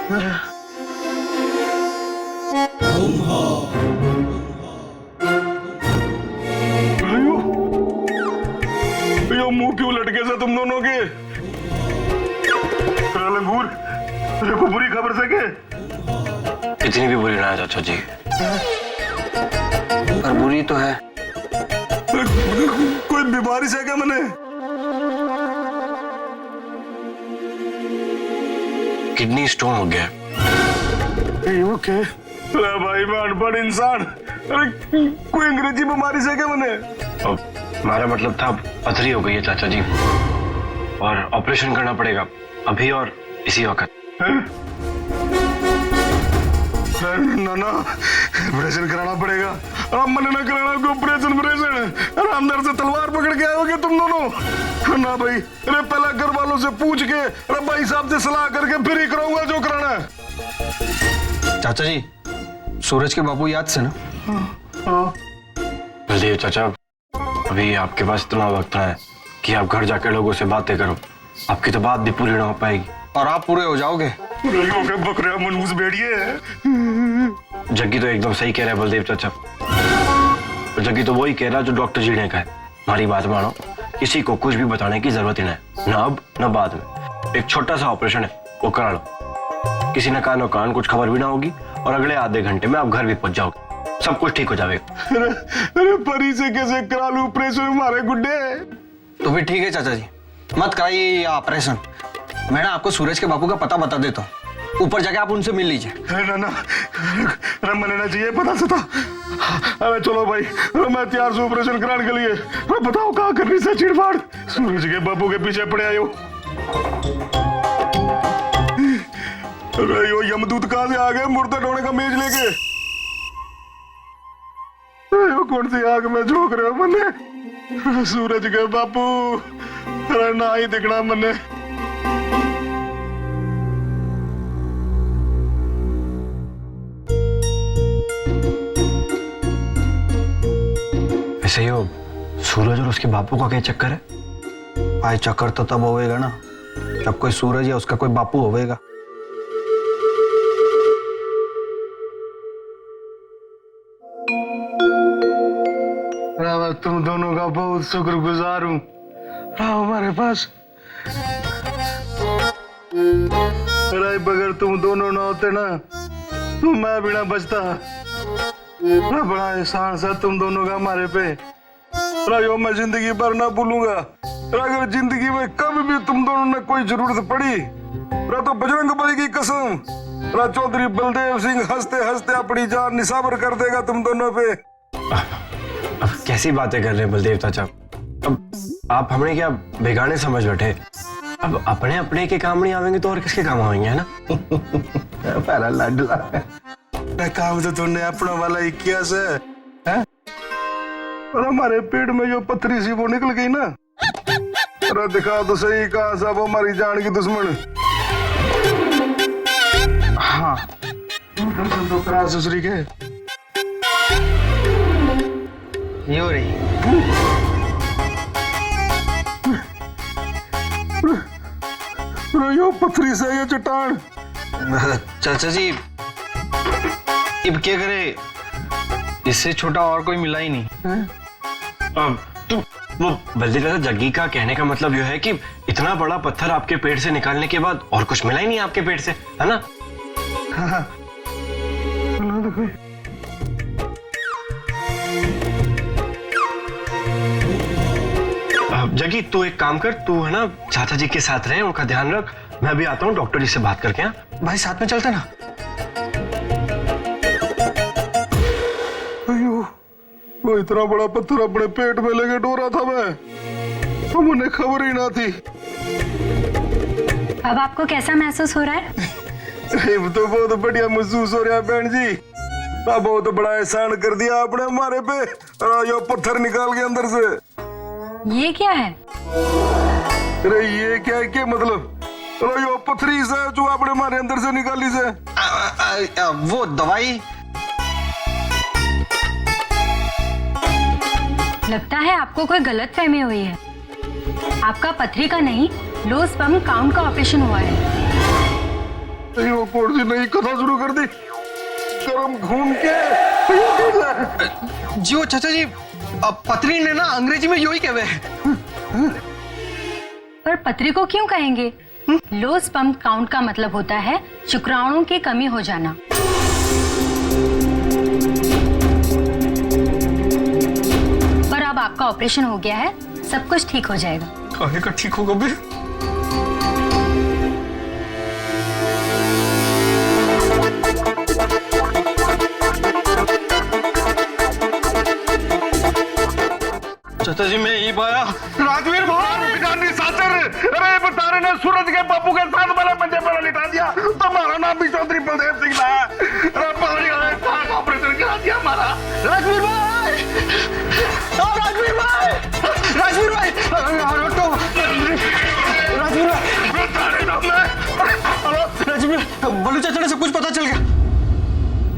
यो मुंह क्यों लटके से तुम दोनों के? लंगूर, तेरे को बुरी खबर से के? इतनी भी बुरी ना है चाचा जी, पर बुरी तो है। कोई बीमारी से क्या मने? किडनी स्टोन हो गया। ओके। अरे भाई मैं अनपढ़ इंसान, अरे कोई अंग्रेजी बीमारी से क्या मने? हमारा मतलब था पथरी हो गई है चाचा जी, और ऑपरेशन करना पड़ेगा अभी और इसी वक्त। ना ना, ऑपरेशन कराना पड़ेगा। अब मैंने ना कराना ऑपरेशन। अरे अंदर से तलवार पकड़ के आओगे तुम दोनों? ना भाई, अरे पहला घर वालों से पूछ के, अरे भाई साहब से सलाह करके फिर ही कराऊंगा जो कराना है। चाचा जी, सूरज के बापू याद से ना? बलदेव चाचा, अभी आपके पास इतना वक्त है कि आप घर जाकर लोगों से बातें करो। आपकी तो बात भी पूरी ना हो पाएगी और आप पूरे हो जाओगे। बकरिया मनूस बैठिए। जग्गी तो एकदम सही कह रहा है बलदेव चाचा। जग्गी तो वही कह रहा है जो डॉक्टर जी ने कहा है। हमारी बात मानो, किसी को कुछ भी बताने की जरूरत ही नहीं है, ना अब ना बाद में। एक छोटा सा ऑपरेशन है, वो करा लो। किसी ने कानो कान कुछ खबर भी ना होगी, और अगले आधे घंटे में आप घर भी पहुंच जाओगे। सब कुछ ठीक हो जाएगा। अरे परी से कैसे करा लूं ऑपरेशन हमारे गुड्डे? तो फिर ठीक है चाचा जी, मत कराइए ये ऑपरेशन। मैं ना आपको सूरज के बापू का पता बता देता हूँ, ऊपर जाके आप उनसे मिल लीजिए। अरे ना, अरे मैंने ना चाहिए पता से था। अरे चलो भाई, अरे मैं तैयार हूँ ऑपरेशन कराने के लिए। अरे बताओ कहाँ करनी से चिड़फाड़? सूरज के बापू के पीछे पड़े आयो। अरे यो यमदूत कहाँ से आ गए मुर्दा ढोने का मेज लेके? यो कौन सी आग में झोंक रहे हो मने? सूरज के बापू, अरे ना ही दिखना मने। ऐसे ही हो, सूरज और उसके बापू का क्या चक्कर है? भाई चक्कर तो तब होएगा ना जब कोई सूरज या उसका कोई बापू होएगा। तुम दोनों का बहुत शुक्रगुजार हूँ। आओ हमारे पास। अरे बगैर तुम दोनों ना होते ना तो मैं भी ना बचता। बड़ा एहसान सा तुम दोनों का हमारे पे। यो मैं जिंदगी भर ना भूलूंगा। अगर जिंदगी में कभी भी तुम दोनों ने कोई जरूरत पड़ी तो बजरंग बली की कसम, चौधरी बलदेव सिंह हंसते हंसते अपनी जान निसाबर कर देगा तुम दोनों पे। अब कैसी बातें कर रहे हैं बलदेव चाचा? अब आप हमने क्या बेगाने समझ बैठे? अब अपने अपने के काम नहीं आवेंगे तो और किसके काम आएंगे, है ना? पहला लाडला काम तो तुमने अपना वाला ही किया से है? और हमारे पेट में जो पथरी सी वो निकल गई ना। अरे दिखा तो सही कहा सब हमारी जान की दुश्मन। हाँ दर्शन तो करा ससुरी के। ये हो रही। यो पथरी से ये चट्टान। चाचा जी, अब क्या करे, इससे छोटा और कोई मिला ही नहीं। तो वो बलदेव चाचा, जग्गी का कहने का मतलब यह है कि इतना बड़ा पत्थर आपके पेट से निकालने के बाद और कुछ मिला ही नहीं आपके पेट से, है ना? हाँ। जग्गी तू एक काम कर, तू है ना चाचा जी के साथ रहे, उनका ध्यान रख। मैं भी आता हूँ डॉक्टर जी से बात करके। हाँ भाई साथ में चलते ना। अयो, वो इतना बड़ा पत्थर अपने पेट में लेके डोरा था मैं, तो मुझे खबर ही ना थी। अब आपको कैसा महसूस हो रहा है? तो बहुत बढ़िया महसूस हो रहा है बहन जी। बहुत बड़ा एहसान कर दिया आपने हमारे पे। यो पत्थर निकाल के अंदर से। ये क्या है? अरे ये क्या है, क्या मतलब? अरे यो पथरी से जो आपने हमारे अंदर से निकाली से। वो दवाई। लगता है आपको कोई गलतफहमी हुई है। आपका पथरी का नहीं, लो स्पर्म काउंट का ऑपरेशन हुआ है। यो कोड दी नई कथा शुरू कर दी गरम खून के। जी वो चाचा जी पत्री ने ना अंग्रेजी में यू ही कहवे। पर पत्री को क्यों कहेंगे? लो स्पर्म काउंट का मतलब होता है शुक्राणुओं की कमी हो जाना। पर अब आपका ऑपरेशन हो गया है, सब कुछ ठीक हो जाएगा। काहे का ठीक होगा बे? चाचा जी मैं यही पाया राघवीर भाई गांधी सासर, अरे बता रहे ना सूरज के बापू के साथ वाला मंजे पर लिटा दिया। तुम्हारा नाम भी चौधरी बलदेव सिंह था। अरे पहाड़ी वाले साथ ऑपरेशन करा दिया हमारा। राघवीर भाई, राघवीर भाई, राघवीर भाई, तो राघवीर भाई, बता रहे ना मैं। राघवीर बलू चाचा ने सब कुछ पता चल गया।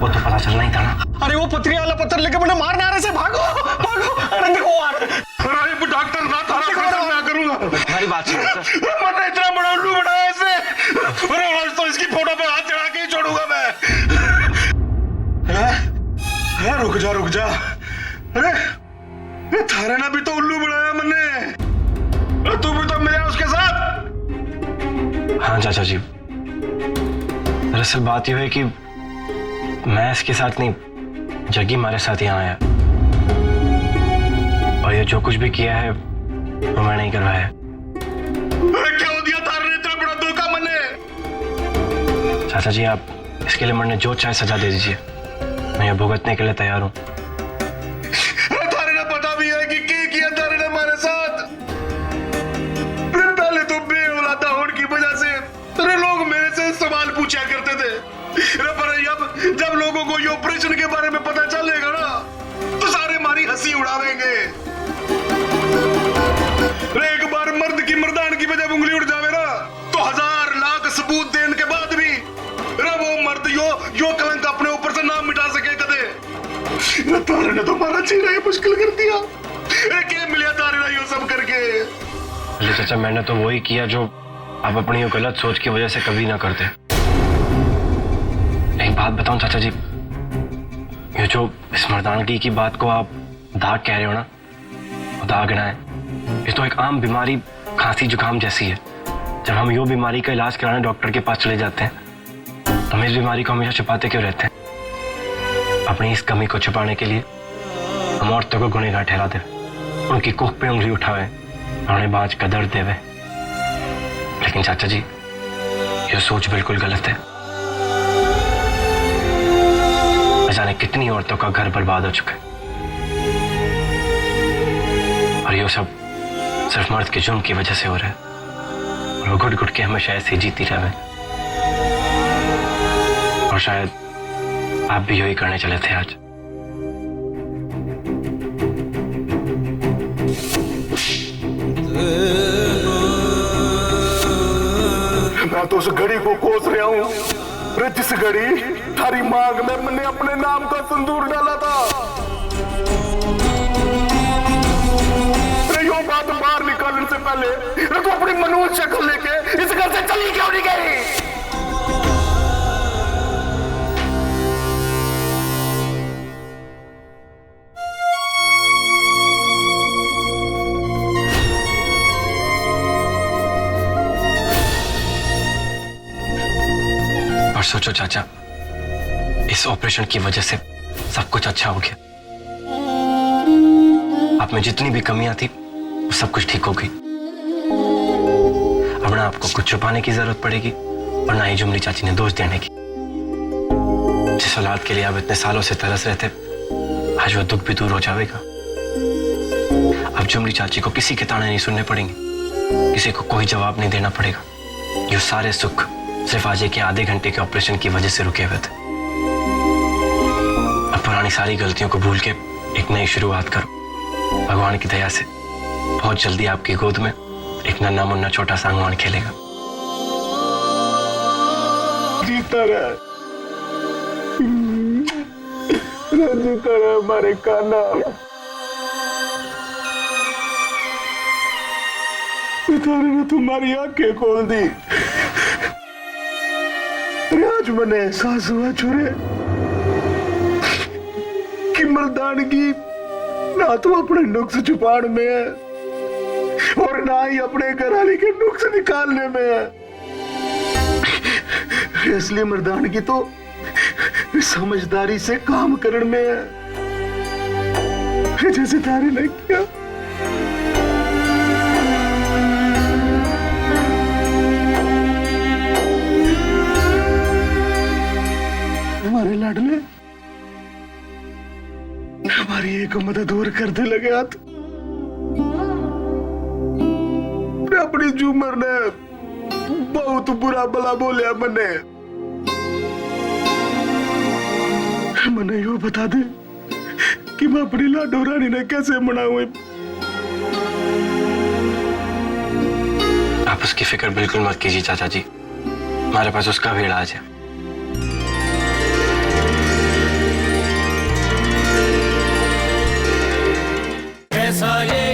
वो तो पता चलना ही था ना। अरे वो पत्री वाला पत्थर लेके मुझे मारने आ रहे से, भागो भागो। अरे देखो अरे डॉक्टर ना थारा खत्म ना करूंगा। हमारी बात सुनो सर। मैंने इतना बड़ा उल्लू बनाया इसे। अरे आज तो इसकी फोटो पे हाथ चढ़ा के ही छोड़ूंगा मैं। रुक जा। अरे थारे ने भी तो उल्लू बनाया मैंने। तू भी तो मिला उसके साथ। हाँ चाचा जी, दरअसल बात यह है कि मैं इसके साथ नहीं, जग्गी हमारे साथ यहाँ आया और ये जो कुछ भी किया है वो मैंने ही करवाया है। क्या दिया थारे ने इतना बड़ा धोखा मैंने? चाचा जी आप इसके लिए मैंने जो चाहे सजा दे दीजिए, मैं ये भुगतने के लिए तैयार हूँ। थारे ने पता भी है कि क्या किया थारे ने हमारे साथ। पहले तो बेऔलादा होने की वजह से अरे लोग मेरे से सवाल पूछा करते थे। पर अब जब लोगों को ये ऑपरेशन के बारे में पता चलेगा ना तो सारे हमारी हंसी उड़ावेंगे। एक बार मर्द की मर्दान की वजह उंगली उड़ जावे ना तो 1000 लाख सबूत देने के बाद भी वो मर्द यो कलंक अपने ऊपर से ना मिटा सके कदे। तारे ने तो हमारा चेहरा ही मुश्किल कर दिया। क्या मिला तारे ने यो सब करके? अरे चाचा मैंने तो वही किया जो आप अपनी ये गलत सोच की वजह से कभी ना करते। एक बात बताऊं चाचा जी, ये जो इस मर्दानगी की बात को आप दाग कह रहे हो ना, वो दाग ना है, ये तो एक आम बीमारी खांसी जुकाम जैसी है। जब हम यो बीमारी का इलाज कराने डॉक्टर के पास चले जाते हैं तो हम इस बीमारी को हमेशा छुपाते क्यों रहते हैं? अपनी इस कमी को छुपाने के लिए हम औरतों को गुनहगार ठहरा दे, उनकी कोख पे उंगली उठावे और उन्हें बाँच का दर्द देवे। लेकिन चाचा जी ये सोच बिल्कुल गलत है। न जाने कितनी औरतों का घर बर्बाद हो चुका है और ये सब सिर्फ मर्द के जुर्म की वजह से हो रहा है और वो घुट घुट के हमेशा ऐसे ही जीती रहे। और शायद आप भी यही करने चले थे आज। मैं तो उस घड़ी को कोस रहा हूँ जिस घड़ी थारी मांग में मैंने अपने नाम का सिंदूर डाला था। यो बात बाहर निकालने से पहले तो अपनी मनोज शक्ल लेके इस घर से चली क्यों नहीं गई? और सोचो चाचा, इस ऑपरेशन की वजह से सब कुछ अच्छा हो गया। आप में जितनी भी कमियां थी वो सब कुछ ठीक हो गई। अब ना आपको कुछ छुपाने की जरूरत पड़ेगी और ना ही जुमली चाची ने दोष देने की। जिस औलाद के लिए आप इतने सालों से तरस रहे थे, आज वो दुख भी दूर हो जाएगा। अब जुमली चाची को किसी के ताने नहीं सुनने पड़ेंगे, किसी को कोई जवाब नहीं देना पड़ेगा। ये सारे सुख सिर्फ आज के आधे घंटे के ऑपरेशन की वजह से रुके हुए थे। अब पुरानी सारी गलतियों को भूल के एक नई शुरुआत करो। भगवान की दया से बहुत जल्दी आपकी गोद में एक नन्हा मुन्ना छोटा सा अंगवान खेलेगा। जीता रहा हमारे काना। पिताजी ने तुम्हारी आंखें खोल दी। अरे आज मैंने एहसास हुआ छोरे कि मर्दानगी ना तो अपने नुक्स छुपाने में है और ना ही अपने घरवाली के नुक्स निकालने में है। असली मर्दानगी तो समझदारी से काम करने में है, जैसे तारे ने किया। हमारे लाडले हमारी एक मदद और कर दे लगे हाथ। अपनी झूमर ने बहुत बुरा भला बोलिया मने यो बता दे कि मैं अपनी लाडो रानी ने कैसे मनाऊं। आप उसकी फिक्र बिल्कुल मत कीजिए चाचा जी, हमारे पास उसका भी इलाज है। कैसा ये